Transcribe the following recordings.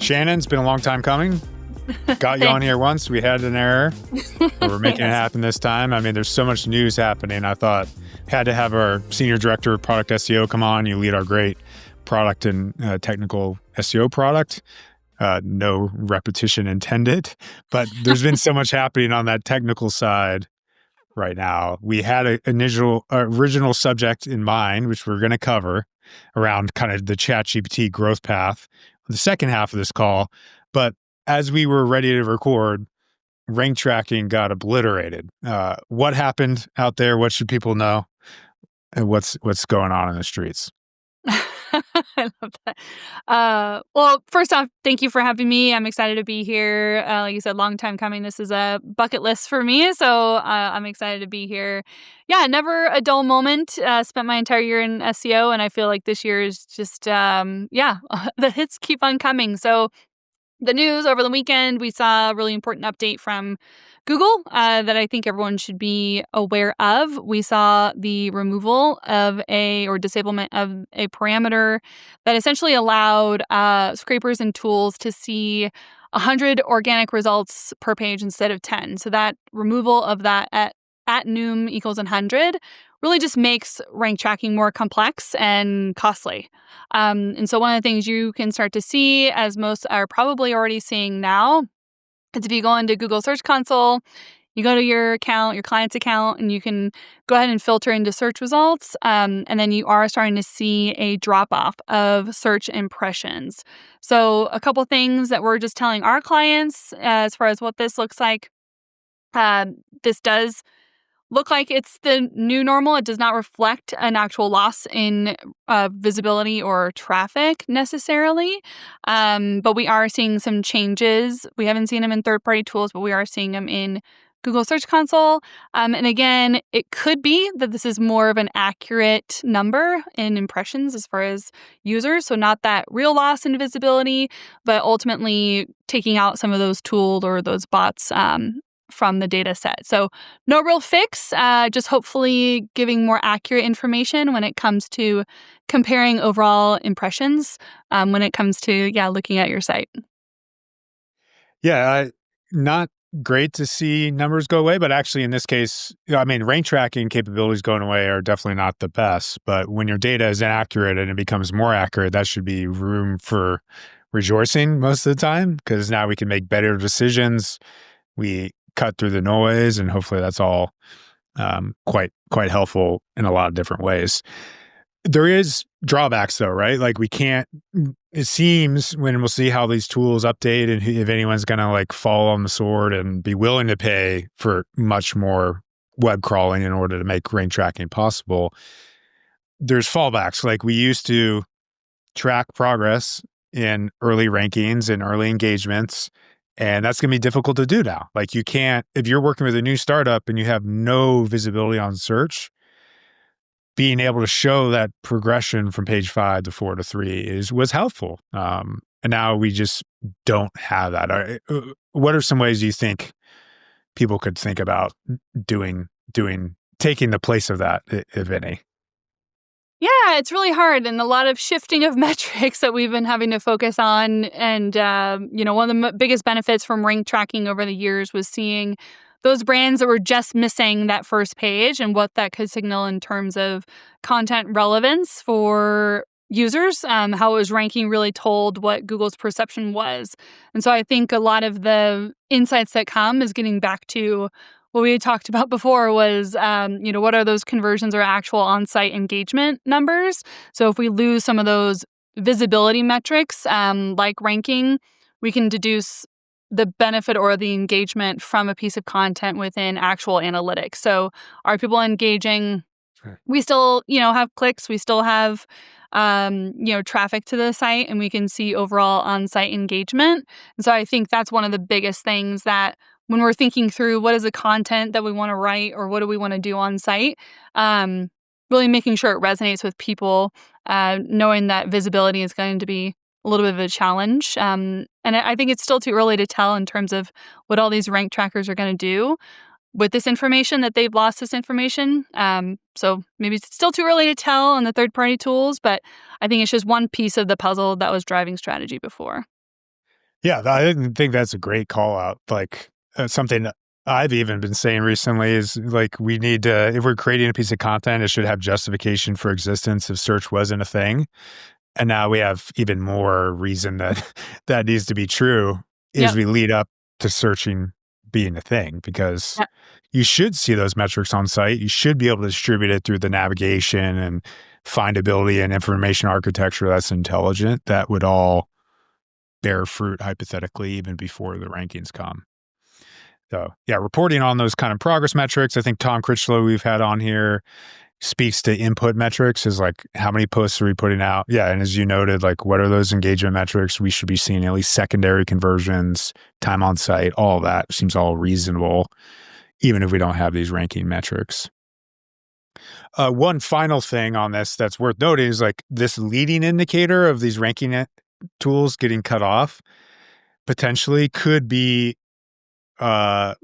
Shannon, it's been a long time coming. Got you on here once. We had an error, but we're making it happen this time. I mean, there's so much news happening. I thought had to have our Senior Director of Product SEO come on. You lead our great product and technical SEO product. No repetition intended, but there's been so much happening on that technical side right now. We had an original subject in mind, which we're going to cover around kind of the ChatGPT growth path, the second half of this call. But as we were ready to record, rank tracking got obliterated. What happened out there? What should people know? And what's going on in the streets? I love that. Well, first off, thank you for having me. I'm excited to be here. Like you said, long time coming. This is a bucket list for me, so I'm excited to be here. Yeah, never a dull moment. Spent my entire year in SEO, and I feel like this year is just, the hits keep on coming. So the news over the weekend, we saw a really important update from Google that I think everyone should be aware of. We saw the removal of or disablement of a parameter that essentially allowed scrapers and tools to see 100 organic results per page instead of 10. So that removal of that at num equals 100 really just makes rank tracking more complex and costly. And so one of the things you can start to see, as most are probably already seeing now, is if you go into Google Search Console, you go to your account, your client's account, and you can go ahead and filter into search results. And then you are starting to see a drop-off of search impressions. So a couple things that we're just telling our clients as far as what this looks like. This does look like it's the new normal. It does not reflect an actual loss in visibility or traffic necessarily. But we are seeing some changes. We haven't seen them in third-party tools, but we are seeing them in Google Search Console. And again, it could be that this is more of an accurate number in impressions as far as users. So not that real loss in visibility, but ultimately taking out some of those tooled or those bots from the data set. So no real fix, just hopefully giving more accurate information when it comes to comparing overall impressions when it comes to, looking at your site. Yeah, not great to see numbers go away, but actually in this case, I mean, rank tracking capabilities going away are definitely not the best, but when your data is inaccurate and it becomes more accurate, that should be room for rejoicing most of the time, because now we can make better decisions. We cut through the noise, and hopefully that's all quite helpful in a lot of different ways. There is drawbacks though, right? Like it seems when we'll see how these tools update and if anyone's going to like fall on the sword and be willing to pay for much more web crawling in order to make rank tracking possible, there's fallbacks. Like we used to track progress in early rankings and early engagements, and that's going to be difficult to do now. Like you can't, if you're working with a new startup and you have no visibility on search, being able to show that progression from page 5 to 4 to 3 was helpful. And now we just don't have that. What are some ways you think people could think about taking the place of that, if any? Yeah, it's really hard, and a lot of shifting of metrics that we've been having to focus on. And, one of the biggest benefits from rank tracking over the years was seeing those brands that were just missing that first page and what that could signal in terms of content relevance for users, how it was ranking really told what Google's perception was. And so I think a lot of the insights that come is getting back to what we had talked about before was, what are those conversions or actual on-site engagement numbers? So if we lose some of those visibility metrics, like ranking, we can deduce the benefit or the engagement from a piece of content within actual analytics. So are people engaging? Sure. We still, have clicks. We still have, traffic to the site, and we can see overall on-site engagement. And so I think that's one of the biggest things that when we're thinking through what is the content that we want to write or what do we want to do on site, really making sure it resonates with people, knowing that visibility is going to be a little bit of a challenge. And I think it's still too early to tell in terms of what all these rank trackers are going to do with this information, that they've lost this information. So maybe it's still too early to tell on the third-party tools, but I think it's just one piece of the puzzle that was driving strategy before. Yeah, I didn't think that's a great call out. Like something that I've even been saying recently is like we need to, if we're creating a piece of content, it should have justification for existence if search wasn't a thing. And now we have even more reason that that needs to be true as Yep. we lead up to searching being a thing, because Yep. you should see those metrics on site. You should be able to distribute it through the navigation and findability and information architecture that's intelligent. That would all bear fruit hypothetically even before the rankings come. So yeah, reporting on those kind of progress metrics. I think Tom Critchlow we've had on here speaks to input metrics, is like how many posts are we putting out? Yeah. And as you noted, like what are those engagement metrics? We should be seeing at least secondary conversions, time on site, all of that seems all reasonable, even if we don't have these ranking metrics. One final thing on this that's worth noting is like this leading indicator of these ranking tools getting cut off potentially could be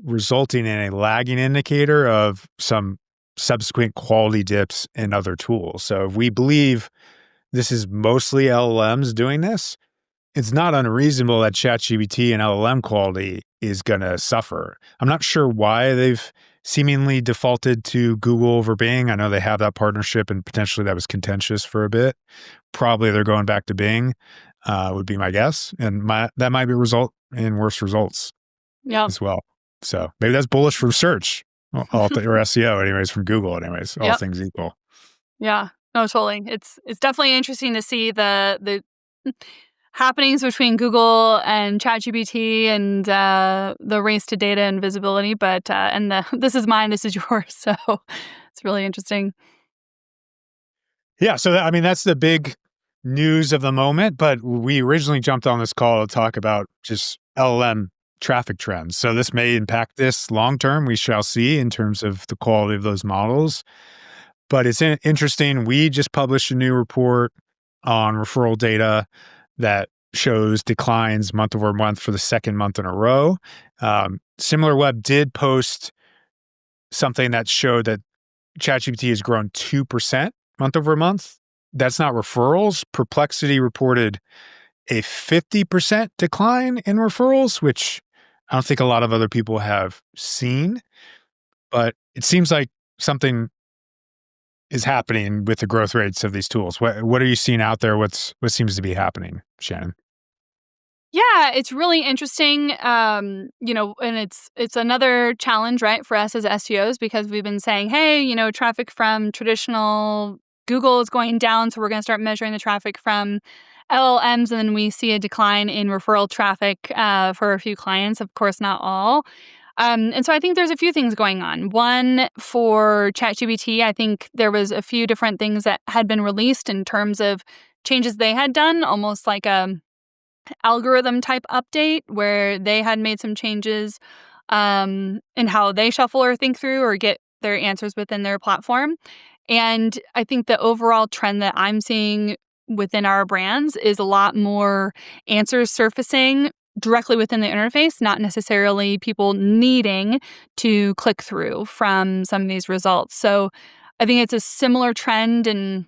resulting in a lagging indicator of some subsequent quality dips in other tools. So if we believe this is mostly LLMs doing this, it's not unreasonable that ChatGPT and LLM quality is going to suffer. I'm not sure why they've seemingly defaulted to Google over Bing. I know they have that partnership and potentially that was contentious for a bit. Probably they're going back to Bing, would be my guess. And that might be result in worse results Yep. as well. So maybe that's bullish for search or SEO anyways, from Google anyways, all Yep. things equal. Yeah. No, totally. It's definitely interesting to see the happenings between Google and ChatGPT and the race to data and visibility. But and the this is mine, this is yours. So it's really interesting. Yeah. So, I mean, that's the big news of the moment. But we originally jumped on this call to talk about just LLM traffic trends. So this may impact this long term. We shall see in terms of the quality of those models. But it's interesting. We just published a new report on referral data that shows declines month over month for the second month in a row. Similarweb did post something that showed that ChatGPT has grown 2% month over month. That's not referrals. Perplexity reported a 50% decline in referrals, which I don't think a lot of other people have seen. But it seems like something is happening with the growth rates of these tools. What are you seeing out there? What seems to be happening, Shannon? Yeah, it's really interesting. And it's another challenge, right, for us as SEOs, because we've been saying, hey, traffic from traditional Google is going down, so we're going to start measuring the traffic from LLMs, and then we see a decline in referral traffic for a few clients. Of course, not all. And so I think there's a few things going on. One, for ChatGPT, I think there was a few different things that had been released in terms of changes they had done, almost like a algorithm type update where they had made some changes in how they shuffle or think through or get their answers within their platform. And I think the overall trend that I'm seeing within our brands is a lot more answers surfacing directly within the interface, not necessarily people needing to click through from some of these results. So I think it's a similar trend. And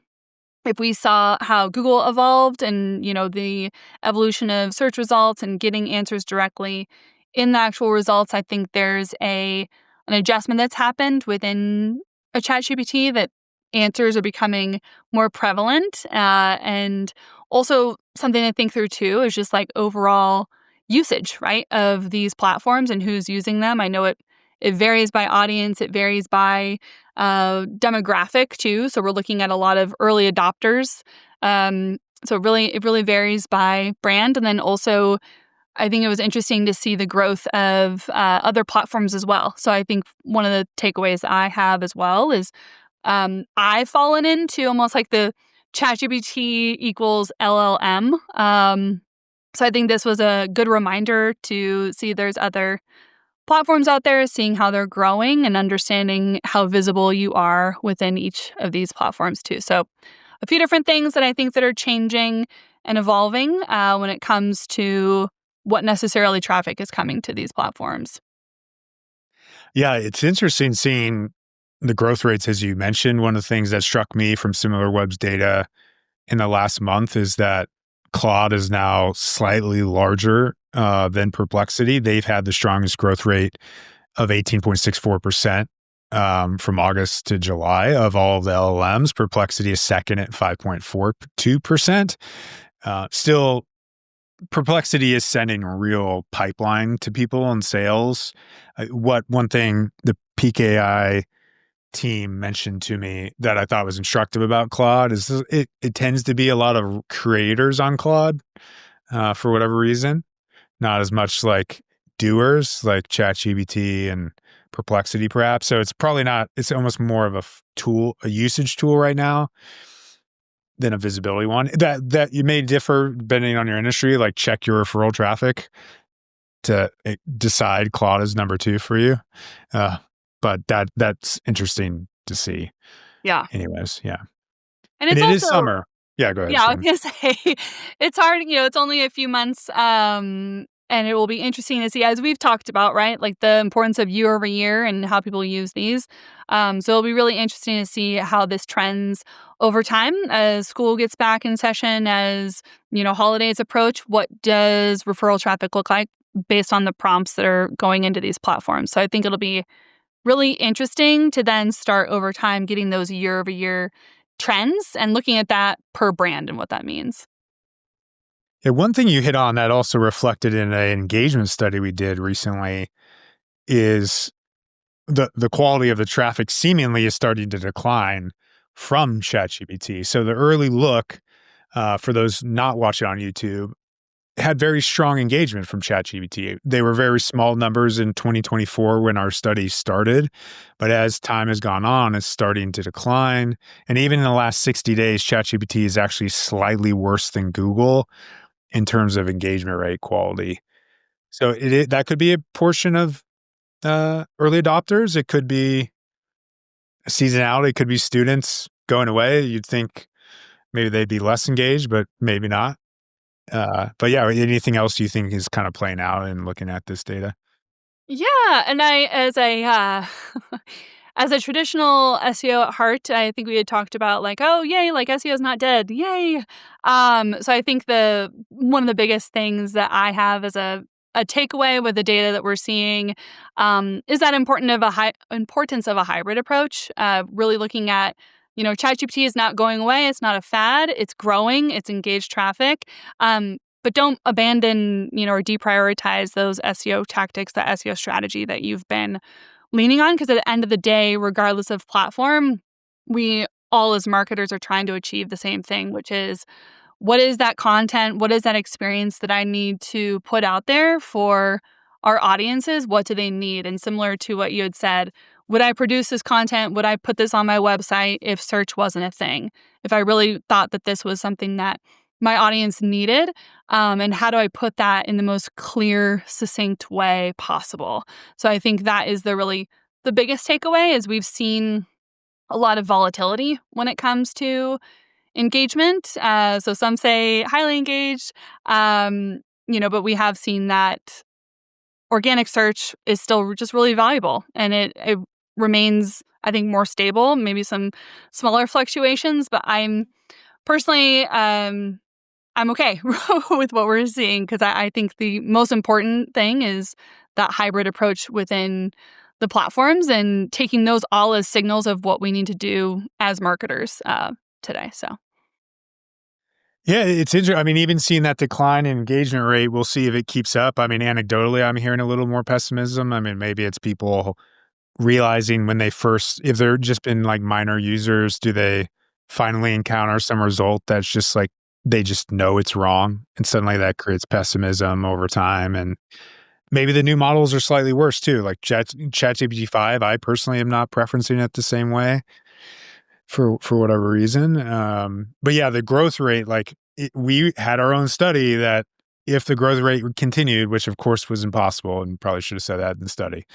if we saw how Google evolved and, the evolution of search results and getting answers directly in the actual results, I think there's an adjustment that's happened within a ChatGPT that answers are becoming more prevalent. And also something to think through too is just like overall usage, right, of these platforms and who's using them. I know it varies by audience. It varies by demographic too. So we're looking at a lot of early adopters. So it really varies by brand. And then also, I think it was interesting to see the growth of other platforms as well. So I think one of the takeaways I have as well is I've fallen into almost like the ChatGPT equals LLM. So I think this was a good reminder to see there's other platforms out there, seeing how they're growing and understanding how visible you are within each of these platforms too. So a few different things that I think that are changing and evolving when it comes to what necessarily traffic is coming to these platforms. Yeah, it's interesting seeing the growth rates, as you mentioned. One of the things that struck me from Similarweb's data in the last month is that Claude is now slightly larger than Perplexity. They've had the strongest growth rate of 18.64% from August to July of all of the LLMs. Perplexity is second at 5.42%. Still, Perplexity is sending real pipeline to people in sales. One thing the PKI team mentioned to me that I thought was instructive about Claude is it tends to be a lot of creators on Claude for whatever reason, not as much like doers like ChatGPT and Perplexity perhaps. So it's probably not, it's almost more of a usage tool right now than a visibility one. That you may differ depending on your industry, like check your referral traffic to decide Claude is number 2 for you. But that's interesting to see. Yeah. Anyways, yeah. And And it's it is also, summer. Yeah, go ahead, yeah, I was Shannon. gonna say it's hard, it's only a few months, and it will be interesting to see, as we've talked about, right? Like the importance of year over year and how people use these. So it'll be really interesting to see how this trends over time as school gets back in session, as holidays approach. What does referral traffic look like based on the prompts that are going into these platforms? So I think it'll be really interesting to then start over time getting those year over year trends and looking at that per brand and what that means. Yeah, one thing you hit on that also reflected in an engagement study we did recently is the quality of the traffic seemingly is starting to decline from ChatGPT. So the early look, for those not watching on YouTube, had very strong engagement from ChatGPT. They were very small numbers in 2024 when our study started, but as time has gone on, it's starting to decline. And even in the last 60 days, ChatGPT is actually slightly worse than Google in terms of engagement rate quality. So that could be a portion of early adopters. It could be seasonality. It could be students going away. You'd think maybe they'd be less engaged, but maybe not. But yeah, anything else you think is kind of playing out and looking at this data? Yeah, and I, as a as a traditional SEO at heart, I think we had talked about like, oh yay, like SEO is not dead, yay. So I think the one of the biggest things that I have as a takeaway with the data that we're seeing is that importance of a hybrid approach. Really looking at, ChatGPT is not going away. It's not a fad. It's growing. It's engaged traffic. But don't abandon, or deprioritize those SEO tactics, that SEO strategy that you've been leaning on. Because at the end of the day, regardless of platform, we all as marketers are trying to achieve the same thing, which is, what is that content? What is that experience that I need to put out there for our audiences? What do they need? And similar to what you had said, would I produce this content? Would I put this on my website if search wasn't a thing? If I really thought that this was something that my audience needed, and how do I put that in the most clear, succinct way possible? So I think that is the biggest takeaway is we've seen a lot of volatility when it comes to engagement. So some say highly engaged, but we have seen that organic search is still just really valuable, and it remains, I think, more stable, maybe some smaller fluctuations, but I'm personally, I'm okay with what we're seeing, because I think the most important thing is that hybrid approach within the platforms and taking those all as signals of what we need to do as marketers today. So. Yeah, it's interesting. I mean, even seeing that decline in engagement rate, we'll see if it keeps up. I mean, anecdotally, I'm hearing a little more pessimism. I mean, maybe it's people realizing when if they're just been like minor users, do they finally encounter some result that's just like, they just know it's wrong. And suddenly that creates pessimism over time. And maybe the new models are slightly worse too. Like ChatGPT 5, I personally am not preferencing it the same way for whatever reason. But yeah, the growth rate, we had our own study that if the growth rate continued, which of course was impossible and probably should have said that in the study,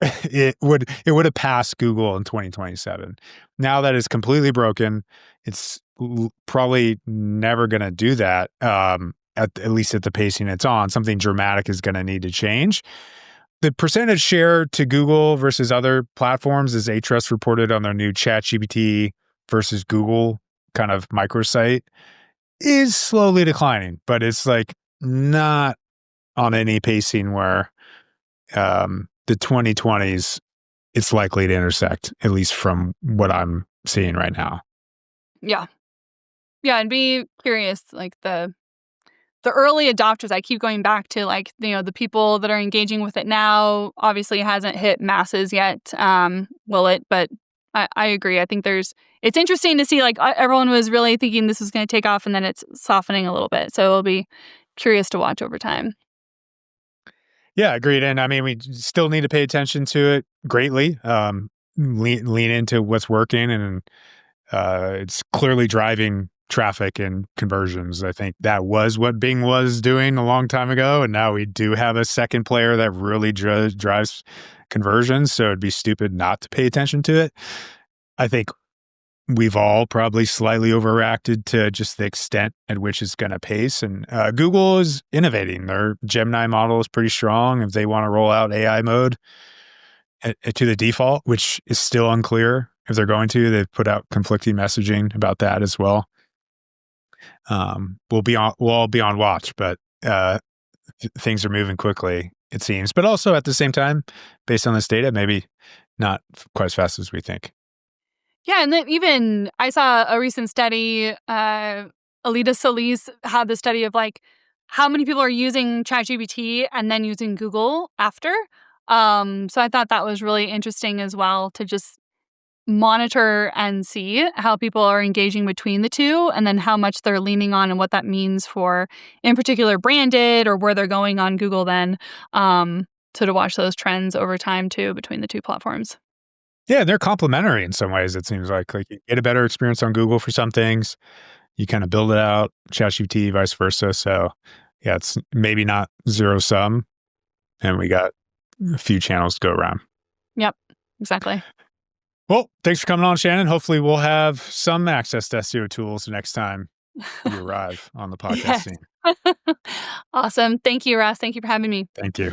it would have passed Google in 2027. Now that is completely broken. It's probably never going to do that. At least at the pacing it's on, something dramatic is going to need to change. The percentage share to Google versus other platforms, is Ahrefs reported on their new ChatGPT versus Google kind of microsite, is slowly declining, but it's like not on any pacing where the 2020s, it's likely to intersect, at least from what I'm seeing right now. Yeah. Yeah, and be curious, like the early adopters, I keep going back to, like, the people that are engaging with it now. Obviously it hasn't hit masses yet. Will it? But I agree. I think it's interesting to see, like, everyone was really thinking this was going to take off, and then it's softening a little bit. So it'll be curious to watch over time. Yeah, agreed. And I mean, we still need to pay attention to it greatly. Lean into what's working, and it's clearly driving traffic and conversions. I think that was what Bing was doing a long time ago, and now we do have a second player that really drives conversions. So it'd be stupid not to pay attention to it. I think we've all probably slightly overreacted to just the extent at which it's going to pace. And Google is innovating. Their Gemini model is pretty strong. If they want to roll out AI mode to the default, which is still unclear if they're going to, they've put out conflicting messaging about that as well. We'll all be on watch, but things are moving quickly, it seems. But also at the same time, based on this data, maybe not quite as fast as we think. Yeah, and then even I saw a recent study. Alita Solis had the study of, like, how many people are using ChatGPT and then using Google after. So I thought that was really interesting as well, to just monitor and see how people are engaging between the two, and then how much they're leaning on, and what that means for, in particular, branded, or where they're going on Google then. So to watch those trends over time too between the two platforms. Yeah, they're complementary in some ways, it seems like. Like, you get a better experience on Google for some things. You kind of build it out, ChatGPT, vice versa. So yeah, it's maybe not zero sum, and we got a few channels to go around. Yep, exactly. Well, thanks for coming on, Shannon. Hopefully we'll have some access to SEO tools next time you arrive on the podcast Yes. scene. Awesome. Thank you, Ross. Thank you for having me. Thank you.